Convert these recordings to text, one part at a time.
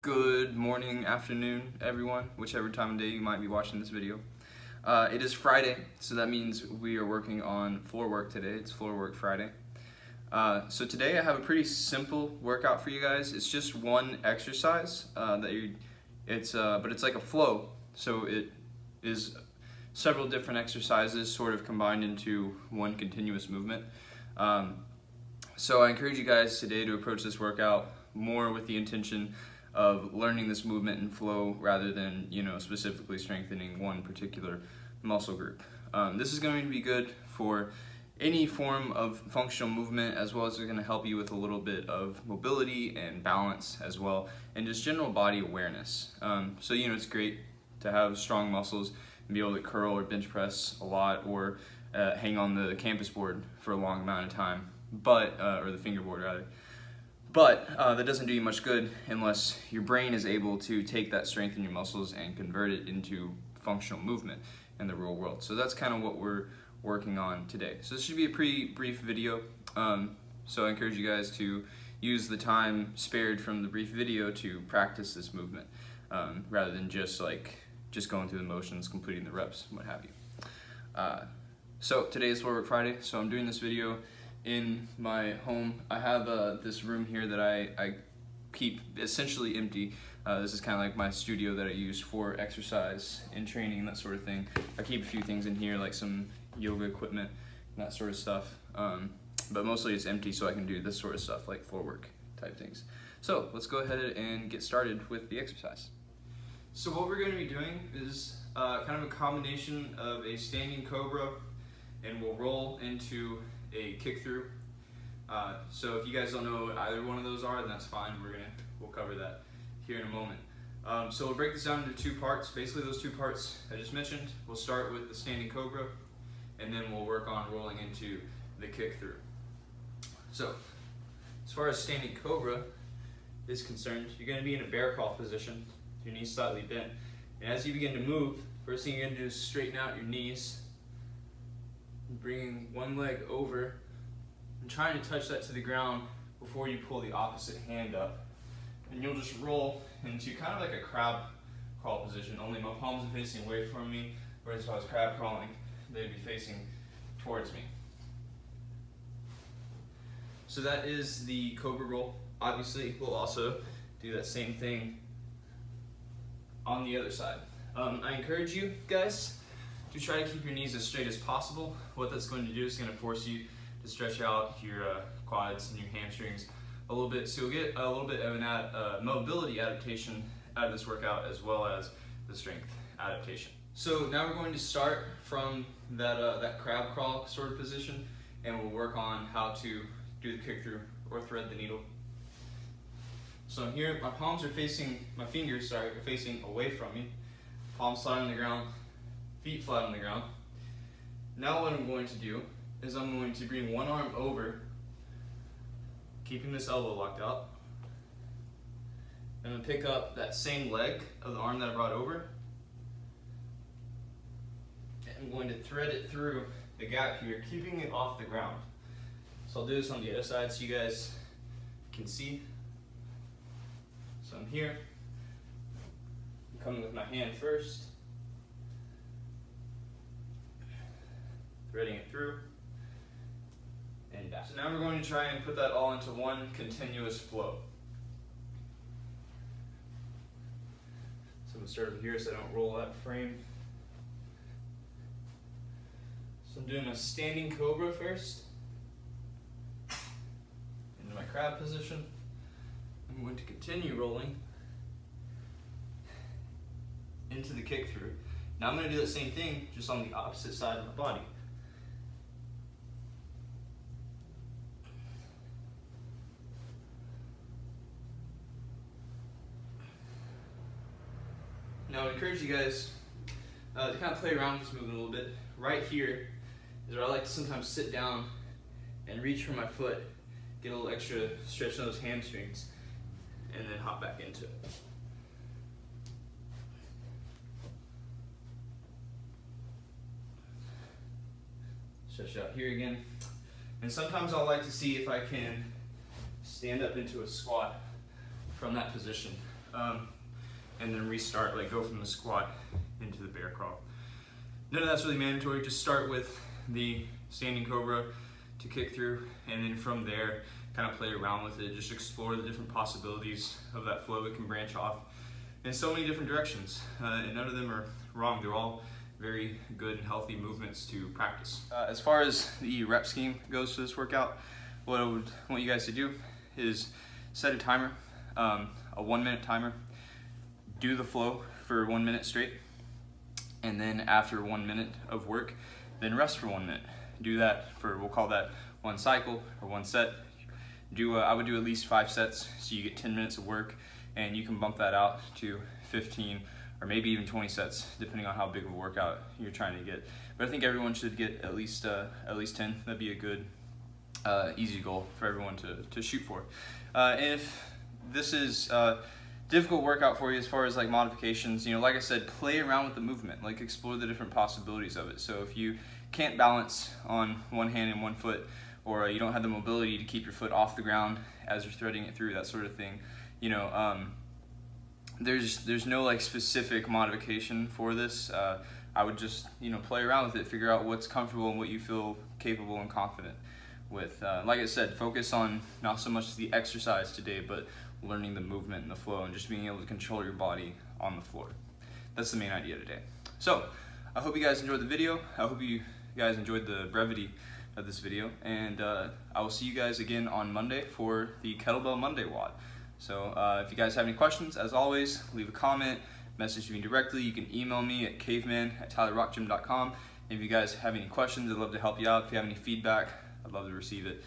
Good morning, afternoon, everyone, whichever time of day you might be watching this video. It is Friday, so that means we are working on floor work today. It's Floor Work Friday. So today I have a pretty simple workout for you guys. It's just one exercise but it's like a flow. So it is several different exercises sort of combined into one continuous movement. So I encourage you guys today to approach this workout more with the intention of learning this movement and flow rather than, specifically strengthening one particular muscle group. This is going to be good for any form of functional movement, as well as it's going to help you with a little bit of mobility and balance as well, and just general body awareness. So it's great to have strong muscles and be able to curl or bench press a lot, or hang on the campus board for a long amount of time, or the fingerboard rather. But that doesn't do you much good unless your brain is able to take that strength in your muscles and convert it into functional movement in the real world. So that's kind of what we're working on today. So this should be a pretty brief video. So I encourage you guys to use the time spared from the brief video to practice this movement rather than just going through the motions, completing the reps, what have you. So today is Floor Work Friday, so I'm doing this video in my home. I have this room here that I keep essentially empty. This is kind of like my studio that I use for exercise and training and that sort of thing. I keep a few things in here, like some yoga equipment and that sort of stuff. But mostly it's empty, so I can do this sort of stuff, like floor work type things. So let's go ahead and get started with the exercise. So what we're going to be doing is kind of a combination of a standing cobra, and we'll roll into a kick through. So if you guys don't know what either one of those are, then that's fine. We'll cover that here in a moment. So we'll break this down into two parts. Basically those two parts I just mentioned. We'll start with the standing cobra, and then we'll work on rolling into the kick through. So as far as standing cobra is concerned, you're going to be in a bear crawl position, your knees slightly bent. And as you begin to move, first thing you're going to do is straighten out your knees, bringing one leg over and trying to touch that to the ground before you pull the opposite hand up. And you'll just roll into kind of like a crab crawl position, only my palms are facing away from me, whereas if I was crab crawling, they'd be facing towards me. So that is the cobra roll. Obviously, we'll also do that same thing on the other side. I encourage you guys to try to keep your knees as straight as possible. What that's going to do is going to force you to stretch out your quads and your hamstrings a little bit, so you'll get a little bit of an mobility adaptation out of this workout, as well as the strength adaptation. So now we're going to start from that crab crawl sort of position, and we'll work on how to do the kick through or thread the needle. So here, my fingers are facing away from me, palms flat on the ground, feet flat on the ground. Now what I'm going to do is I'm going to bring one arm over, keeping this elbow locked out. I'm going to pick up that same leg of the arm that I brought over. And I'm going to thread it through the gap here, keeping it off the ground. So I'll do this on the other side so you guys can see. So I'm here, I'm coming with my hand first, threading it through, and back. So now we're going to try and put that all into one continuous flow. So I'm going to start over here so I don't roll that frame. So I'm doing a standing cobra first, into my crab position. I'm going to continue rolling into the kick through. Now I'm going to do the same thing, just on the opposite side of my body. Now I encourage you guys to kind of play around with this movement a little bit. Right here is where I like to sometimes sit down and reach for my foot, get a little extra stretch in those hamstrings, and then hop back into it. Stretch out here again. And sometimes I'll like to see if I can stand up into a squat from that position. and then restart, like go from the squat into the bear crawl. None of that's really mandatory. Just start with the standing cobra to kick through, and then from there kind of play around with it. Just explore the different possibilities of that flow. It can branch off in so many different directions, and none of them are wrong. They're all very good and healthy movements to practice. As far as the rep scheme goes for this workout, what I would want you guys to do is set a timer, a 1 minute timer, do the flow for 1 minute straight, and then after 1 minute of work, then rest for 1 minute. Do that for, we'll call that one cycle or one set. I would do at least 5 sets, so you get 10 minutes of work, and you can bump that out to 15 or maybe even 20 sets, depending on how big of a workout you're trying to get. But I think everyone should get at least 10. That'd be a good, easy goal for everyone to shoot for. And if this is difficult workout for you as far as like modifications, like I said, play around with the movement, like explore the different possibilities of it. So if you can't balance on one hand and one foot, or you don't have the mobility to keep your foot off the ground as you're threading it through, that sort of thing, there's no like specific modification for this. I would just play around with it, figure out what's comfortable and what you feel capable and confident with. Like I said, focus on not so much the exercise today, but learning the movement and the flow and just being able to control your body on the floor. That's the main idea today. So I hope you guys enjoyed the video. I hope you guys enjoyed the brevity of this video, and I will see you guys again on Monday for the Kettlebell Monday WOD. So if you guys have any questions, as always, leave a comment, message me directly. You can email me at caveman@tylerrockgym.com. If you guys have any questions, I'd love to help you out. If you have any feedback, I'd love to receive it.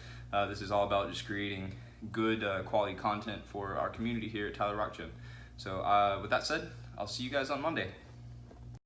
This is all about just creating good quality content for our community here at Tyler Rock Gym. So with that said, I'll see you guys on Monday.